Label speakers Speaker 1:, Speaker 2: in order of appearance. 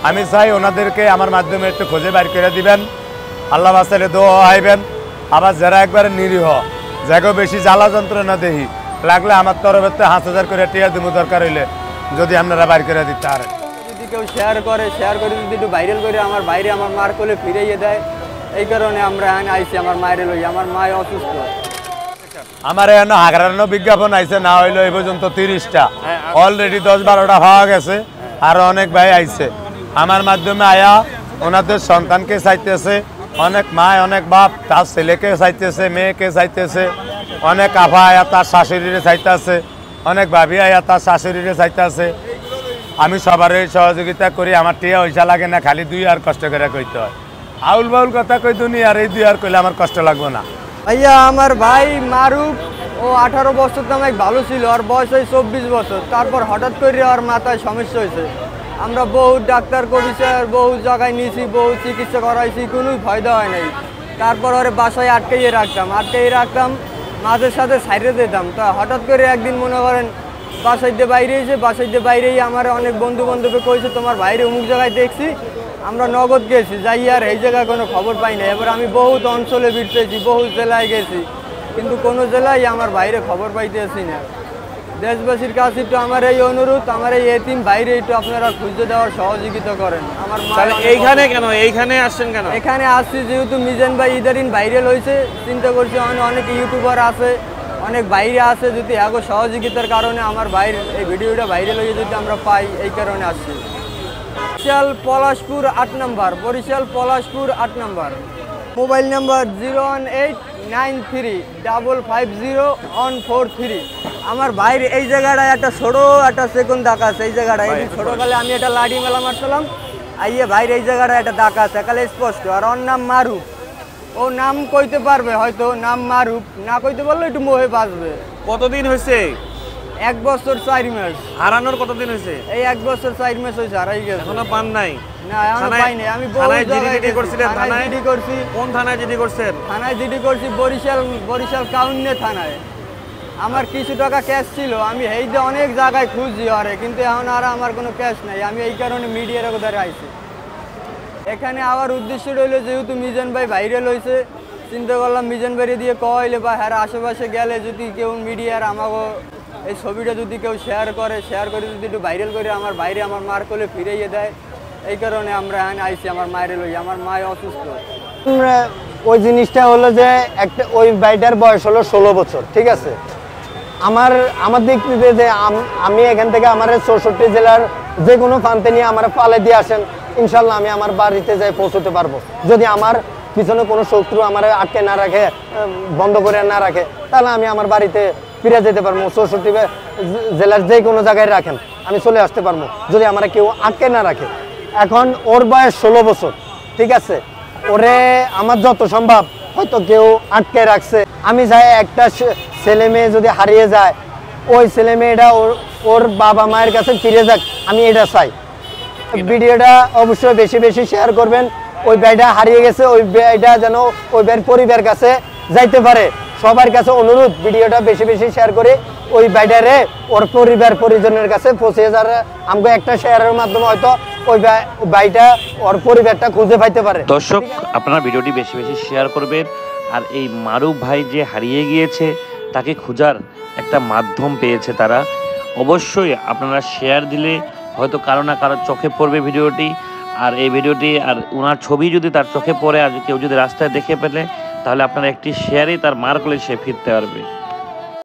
Speaker 1: আমি চাই ওনাদেরকে আমার মাধ্যমে একটু খুঁজে বাইর করে দিবেন, আল্লাহ বাঁচাইলে দোয়া আইবেন। আবার যারা একবারে নিরীহ, যাকেও বেশি জ্বালা যন্ত্রণা দেহি লাগলে আমার তরফের 5,000 করে টিয়া দিব, দরকার হইলে যদি আপনারা বাইর করে দিতে পারেন।
Speaker 2: যদি কেউ শেয়ার করে যদি একটু ভাইরাল করে আমার বাইরে আমার মার কোলে ফিরিয়ে দেয়, এই কারণে আমরা এখানে আইছি আমার মায়ের লই। আমার মা অসুস্থ।
Speaker 1: আমার এখানে হাগারানো বিজ্ঞাপন আইছে না হইলো এই পর্যন্ত 30টা, অলরেডি 10-12টা হওয়া গেছে, আরো অনেক ভাই আইছে আমার মাধ্যমে আয়া ওনাদের সন্তানকে চাইতেছে। অনেক মা অনেক বাপ তার ছেলেকে চাইতেছে, মেয়েকে চাইতেছে, অনেক আভা আয়া তার শাশুড়িরে চাইতেছে, অনেক ভাবি আয়া তার শাশুড়িরে চাইতেছে। আমি সবারই সহযোগিতা করি, আমার টিয়া পয়সা লাগে না, খালি 2 আর কষ্ট করে কইতে হয়। আউল বাউল কথা কই দুনি আর এই 2 আর কইলে আমার কষ্ট লাগবে না।
Speaker 2: ভাইয়া আমার ভাই মারুফ, ও 18 বছর তো অনেক ভালো ছিল, ওর বয়স হয় 24 বছর। তারপর হঠাৎ করে ওর মাথায় সমস্যা হয়েছে। আমরা বহু ডাক্তার করেছি, বহু জায়গায় নিয়েছি, বহু চিকিৎসা করাইছি, কোনো ফায়দা হয় নাই। তারপর ওরে বাসায় আটকাইয়ে রাখতাম, মাঝের সাথে সাইডে দিতাম। তা হঠাৎ করে একদিন মনে করেন বাসায় দিয়ে বাইরেই আমার অনেক বন্ধু বান্ধবে কইছে তোমার বাইরে অমুক জায়গায় দেখছি। আমরা নগদ গেছি, যাই আর এই জায়গায় কোনো খবর পাই না। এবার আমি বহুত অঞ্চলে ভিড়তেছি, বহু জেলায় গেছি, কিন্তু কোনো জেলায় আমার বাইরে খবর পাইতেছি না। দেশবাসীর কাছে একটু আমার এই অনুরোধ, আমার এই এতিম বাইরে একটু আপনারা খুঁজে দেওয়ার সহযোগিতা করেন। আমার
Speaker 3: এইখানে কেন এইখানে আসছেন কেন?
Speaker 2: এখানে আসছি যেহেতু মিজান ভাই ইদারিন ভাইরাল হয়েছে, চিন্তা করছি অনেক ইউটিউবার আছে, অনেক বাইরে আছে, যদি এগো সহযোগিতার কারণে আমার বাইরে এই ভিডিওটা ভাইরাল হয়ে যদি আমরা পাই, এই কারণে আসছি। বরিশাল পলাশপুর 8 নম্বর, বরিশাল পলাশপুর 8 নম্বর। Mobile number 01893550143। আমার বাইরে এই জায়গাটায় একটা সেকেন্ড দাগ আছে। এই জায়গাটায় ছোটকালে আমি একটা লাঠি মেলা মারছিলাম, আইয়ে বাইরে এই জায়গাটায় একটা দাগ আছে, একালে স্পষ্ট। আর ওর নাম মারুফ। ও নাম কইতে পারবে হয়তো, নাম মারুফ, না কইতে পারলে একটু মোহে বাঁচবে।
Speaker 3: কতদিন হয়েছে?
Speaker 2: 1 বছর 4 মাস।
Speaker 3: হারানোর কতদিন হয়েছে?
Speaker 2: এই 1 বছর 4 মাস হয়েছে, হারাই গেছে।
Speaker 3: এখনো পান নাই?
Speaker 2: না এখনো পাই নাই। আমি
Speaker 3: থানায় জিডি করছিলেন? থানায়
Speaker 2: জিডি করছি।
Speaker 3: কোন থানায় জিডি করছেন?
Speaker 2: থানায় জিডি করছি বরিশাল কাউন্নে থানায়। আমার কিছু টাকা ক্যাশ ছিল, আমি এই যে অনেক জায়গায় খুঁজি আরে, কিন্তু এখন আর আমার কোনো ক্যাশ নাই। আমি এই কারণে মিডিয়ার কোথায় আইছি। এখানে আবার উদ্দেশ্য রইল যেহেতু মিজান ভাই ভাইরাল হয়েছে, চিন্তা করলাম মিজান ভাই দিয়ে কইলে বা হ্যাঁ আশেপাশে গেলে যদি কেউ মিডিয়ার আমাকে এই ছবিটা যদি কেউ শেয়ার করে যদি একটু ভাইরাল করে আমার বাইরে আমার মার কোলে ফিরিয়ে দেয়, এই কারণে আমরা এখানে আইছি আমার মায়ের লই। আমার মা অসুস্থ।
Speaker 4: ওই জিনিসটা হলো যে একটা ওই বাইটার বয়স হলো 16 বছর, ঠিক আছে। আমার দিক থেকে যে আমি এখান থেকে আমার 64 জেলার যে কোনো প্রান্তে নিয়ে আমার পালে দিয়ে আসেন, ইনশাল্লাহ আমি আমার বাড়িতে যাই পৌঁছতে পারবো। যদি আমার পিছনে কোনো শত্রু আমার আটকে না রাখে, বন্ধ করে না রাখে, তাহলে আমি আমার বাড়িতে ফিরে যেতে পারবো। 64 জেলার যে কোনো জায়গায় রাখেন আমি চলে আসতে পারবো, যদি আমার কেউ আটকে না রাখে। এখন ওর বয়স 16 বছর, ঠিক আছে। ওরে আমার যত সম্ভব হয়তো কেউ আটকে রাখছে। আমি চাই একটা ছেলে মেয়ে যদি হারিয়ে যায়, ওই ছেলে মেয়েটা ওর বাবা মায়ের কাছে ফিরে যাক, আমি এটা চাই। ভিডিওটা অবশ্যই বেশি বেশি শেয়ার করবেন। ওই ভাইটা হারিয়ে গেছে, ওই ভাইটা যেন ওই ভাইয়ের পরিবারের কাছে যাইতে পারে। সবার কাছে অনুরোধ, ভিডিওটা বেশি বেশি শেয়ার করে ওই ভাইটারে ওর পরিজনের কাছে পৌঁছে যারা আমাকে একটা শেয়ারের মাধ্যমে হয়তো ওই ভাইটা ওর পরিবারটা খুঁজে পাইতে পারে।
Speaker 5: দর্শক, আপনারা ভিডিওটি বেশি বেশি শেয়ার করবেন। আর এই মারুফ ভাই যে হারিয়ে গিয়েছে, তাকে খোঁজার একটা মাধ্যম পেয়েছে তারা। অবশ্যই আপনারা শেয়ার দিলে হয়তো কারো না কারো চোখে পড়বে ভিডিওটি। আর এই ভিডিওটি আর ওনার ছবি যদি তার চোখে পড়ে, আর কেউ যদি রাস্তায় দেখে পেলে, তাহলে আপনারা একটি শেয়ারেই তার মার কোলে সে ফিরতে পারবে।